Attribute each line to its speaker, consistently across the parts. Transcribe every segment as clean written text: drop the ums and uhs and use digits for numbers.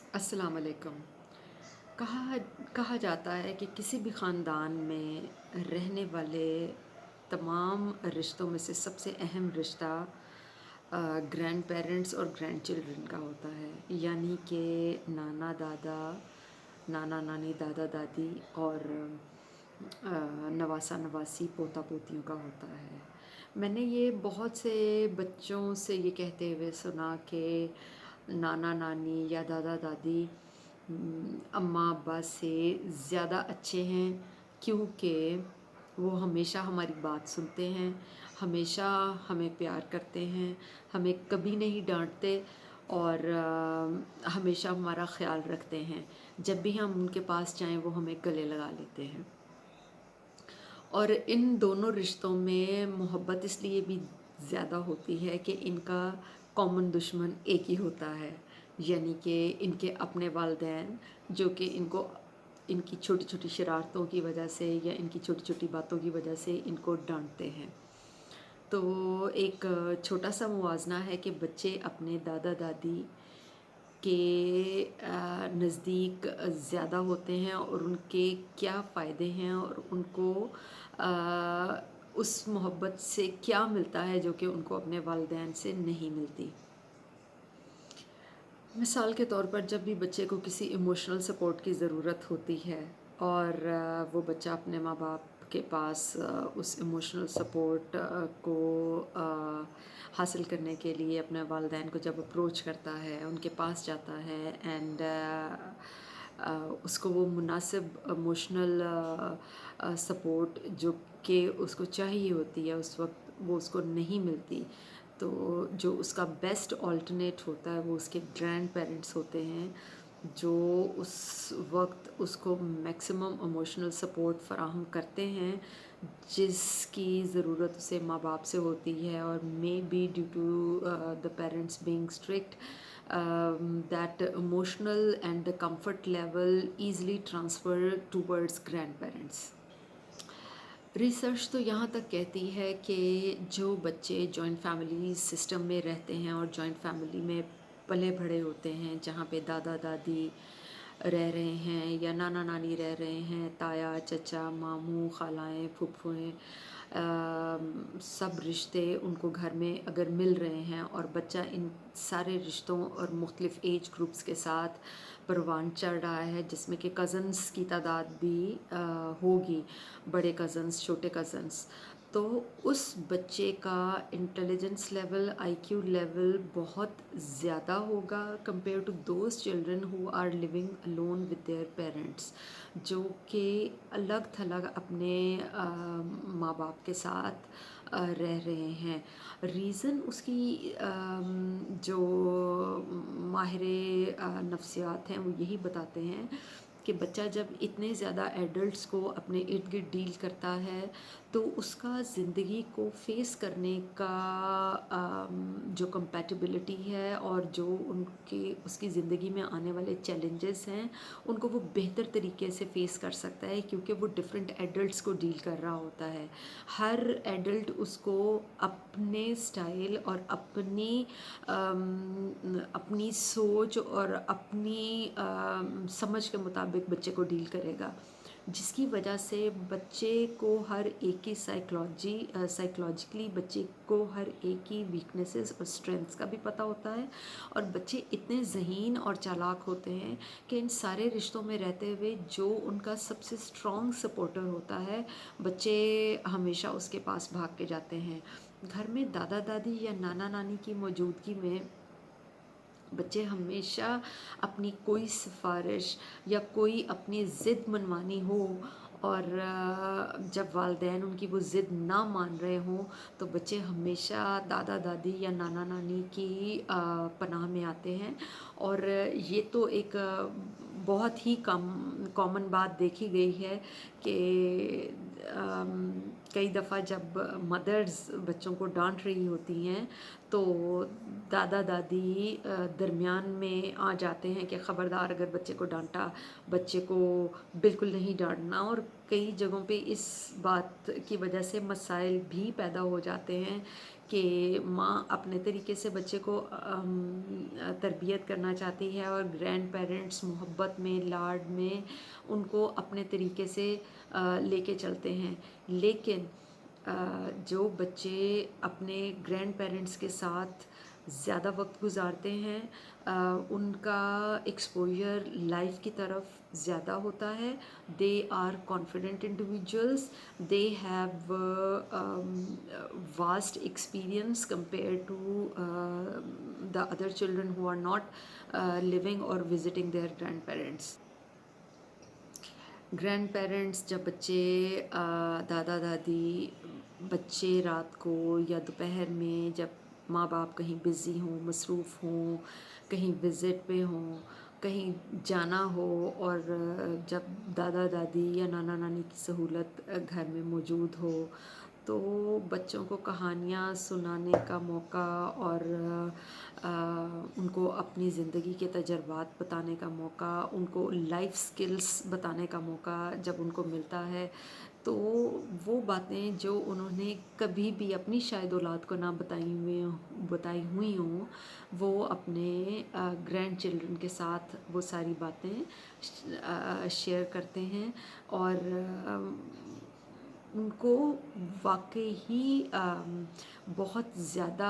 Speaker 1: अस्सलाम वालेकुम। कहा कहा जाता है कि किसी भी ख़ानदान में रहने वाले तमाम रिश्तों में से सबसे अहम रिश्ता ग्रैंड पेरेंट्स और ग्रैंड चिल्ड्रन का होता है। यानी कि नाना दादा, नाना नानी, दादा दादी और नवासा नवासी, पोता पोतियों का होता है। मैंने ये बहुत से बच्चों से ये कहते हुए सुना कि नाना नानी या दादा दादी अम्मा अब्बा से ज़्यादा अच्छे हैं, क्योंकि वो हमेशा हमारी बात सुनते हैं, हमेशा हमें प्यार करते हैं, हमें कभी नहीं डांटते और हमेशा हमारा ख्याल रखते हैं। जब भी हम उनके पास जाएं वो हमें गले लगा लेते हैं। और इन दोनों रिश्तों में मोहब्बत इसलिए भी ज़्यादा होती है कि इनका कॉमन दुश्मन एक ही होता है, यानी कि इनके अपने वालिदैन, जो कि इनको इनकी छोटी छोटी शरारतों की वजह से या इनकी छोटी छोटी बातों की वजह से इनको डांटते हैं। तो एक छोटा सा मुवाजना है कि बच्चे अपने दादा दादी के नज़दीक ज़्यादा होते हैं और उनके क्या फ़ायदे हैं और उनको उस मोहब्बत से क्या मिलता है जो कि उनको अपने वालिदैन से नहीं मिलती। मिसाल के तौर पर जब भी बच्चे को किसी इमोशनल सपोर्ट की ज़रूरत होती है और वो बच्चा अपने माँ बाप के पास उस इमोशनल सपोर्ट को हासिल करने के लिए अपने वालिदैन को जब अप्रोच करता है, उनके पास जाता है एंड उसको वो मुनासिब इमोशनल सपोर्ट जो कि उसको चाहिए होती है उस वक्त वो उसको नहीं मिलती। तो जो उसका बेस्ट ऑल्टरनेट होता है वो उसके ग्रैंड पेरेंट्स होते हैं, जो उस वक्त उसको मैक्सिमम इमोशनल सपोर्ट फराहम करते हैं जिसकी ज़रूरत उसे माँ बाप से होती है। और maybe due to the parents being strict, that emotional and the comfort level easily transfer towards grandparents. Research तो यहाँ तक कहती है कि जो बच्चे जॉइंट फैमिली सिस्टम में रहते हैं और जॉइंट फैमिली में पले बड़े होते हैं, जहाँ पे दादा दादी रह रहे हैं या नाना नानी रह रहे हैं, ताया चचा मामू खालाएँ फूफुएँ, सब रिश्ते उनको घर में अगर मिल रहे हैं और बच्चा इन सारे रिश्तों और मुख्तलिफ़ एज ग्रुप्स के साथ परवान चढ़ रहा है, जिसमें कि कज़न्स की तादाद भी होगी, बड़े कज़न्स छोटे कज़न्स, तो उस बच्चे का इंटेलिजेंस लेवल, आईक्यू लेवल बहुत ज़्यादा होगा compare to those children who are living alone with their parents, जो कि अलग थलग अपने माँ बाप के साथ रह रहे हैं। रीज़न उसकी जो माहिर नफ्सियात हैं वो यही बताते हैं कि बच्चा जब इतने ज़्यादा एडल्ट्स को अपने इर्द गिर्द डील करता है तो उसका ज़िंदगी को फेस करने का जो कंपैटिबिलिटी है और जो उनके उसकी ज़िंदगी में आने वाले चैलेंजेस हैं उनको वो बेहतर तरीके से फेस कर सकता है, क्योंकि वो डिफरेंट एडल्ट्स को डील कर रहा होता है। हर एडल्ट उसको अपने स्टाइल और अपनी सोच और अपनी समझ के मुताबिक बच्चे को डील करेगा, जिसकी वजह से बच्चे को हर एक की साइकोलॉजिकली बच्चे को हर एक की वीकनेसेस और स्ट्रेंथ्स का भी पता होता है। और बच्चे इतने ज़हीन और चालाक होते हैं कि इन सारे रिश्तों में रहते हुए जो उनका सबसे स्ट्रॉन्ग सपोर्टर होता है, बच्चे हमेशा उसके पास भाग के जाते हैं। घर में दादा दादी या नाना नानी की मौजूदगी में बच्चे हमेशा अपनी कोई सिफारिश या कोई अपनी ज़िद मनवानी हो और जब वालिदैन उनकी वो ज़िद ना मान रहे हों तो बच्चे हमेशा दादा दादी या नाना नानी की पनाह में आते हैं। और ये तो एक बहुत ही कॉमन बात देखी गई है कि कई दफ़ा जब मदर्स बच्चों को डांट रही होती हैं तो दादा दादी दरमियान में आ जाते हैं कि ख़बरदार, अगर बच्चे को डांटा, बच्चे को बिल्कुल नहीं डांटना। और कई जगहों पे इस बात की वजह से मसाइल भी पैदा हो जाते हैं کہ ماں اپنے طریقے سے بچے کو تربیت کرنا چاہتی ہے اور گرینڈ پیرنٹس محبت میں، لاڈ میں ان کو اپنے طریقے سے لے کے چلتے ہیں. لیکن جو بچے اپنے گرینڈ پیرنٹس کے ساتھ زیادہ وقت گزارتے ہیں ان کا ایکسپوجر لائف کی طرف زیادہ ہوتا ہے. They are confident individuals. They have vast experience compared to the other children who are not living or visiting their grandparents. Grand parents جب بچے دادا دادی بچے رات کو یا دوپہر میں جب ماں باپ کہیں بزی ہوں، مصروف ہوں، کہیں وزٹ پہ ہوں، کہیں جانا ہو، اور جب دادا دادی یا نانا نانی کی سہولت گھر میں موجود ہو تو بچوں کو کہانیاں سنانے کا موقع اور ان کو اپنی زندگی کے تجربات بتانے کا موقع، ان کو لائف سکلز بتانے کا موقع جب ان کو ملتا ہے تو وہ باتیں جو انہوں نے کبھی بھی اپنی شاید اولاد کو نہ بتائی ہوئی ہوں وہ اپنے گرینڈ چلڈرن کے ساتھ وہ ساری باتیں شیئر کرتے ہیں، اور ان کو واقعی ہی بہت زیادہ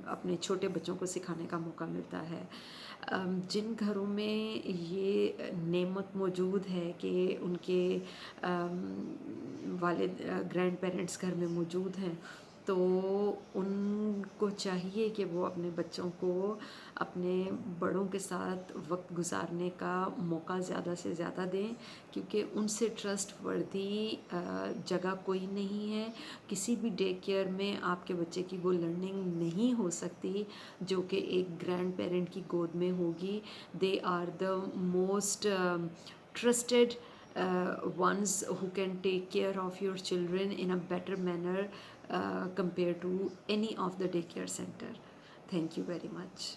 Speaker 1: اپنے چھوٹے بچوں کو سکھانے کا موقع ملتا ہے. جن گھروں میں یہ نعمت موجود ہے کہ ان کے والد گرینڈ پیرنٹس گھر میں موجود ہیں تو ان کو چاہیے کہ وہ اپنے بچوں کو اپنے بڑوں کے ساتھ وقت گزارنے کا موقع زیادہ سے زیادہ دیں، کیونکہ ان سے ٹرسٹ وردی جگہ کوئی نہیں ہے. کسی بھی ڈے کیئر میں آپ کے بچے کی وہ لرننگ نہیں ہو سکتی جو کہ ایک گرینڈ پیرنٹ کی گود میں ہوگی. They are the most trusted ones who can take care of your children in a better manner compared to any of the daycare center. Thank you very much.